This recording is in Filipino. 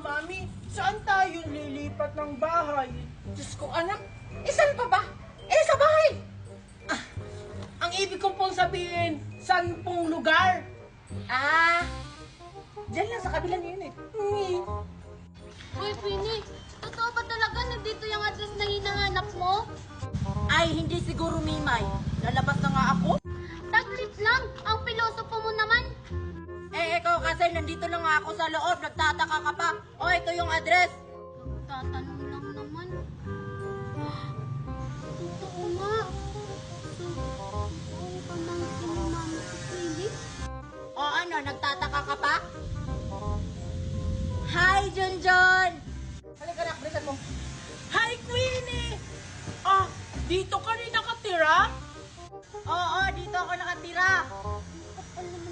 Mami, saan tayo lilipat ng bahay? Diyos ko anak, saan pa ba? Sa bahay! Ang ibig ko pong sabihin, saan pong lugar? Diyan lang sa kabilang unit. Uy, Queenie, totoo ba talaga na dito yung address na hinahanap mo? Ay, hindi siguro, Mimay. Lalabas na nga ako. Taglit lang, ang pilosopo mo naman. Ikaw kasi nandito na nga ako sa loob. Nagtataka ka pa. Ito yung address. Tatanong lang naman. Totoo nga. So, ang pamangkin ni Mama si Queenie? Ano, nagtataka ka pa? Hi, Junjun! Halika na, bilisan mo. Hi, Queenie! Dito ka rin nakatira? Oo, dito ako nakatira. Kapal naman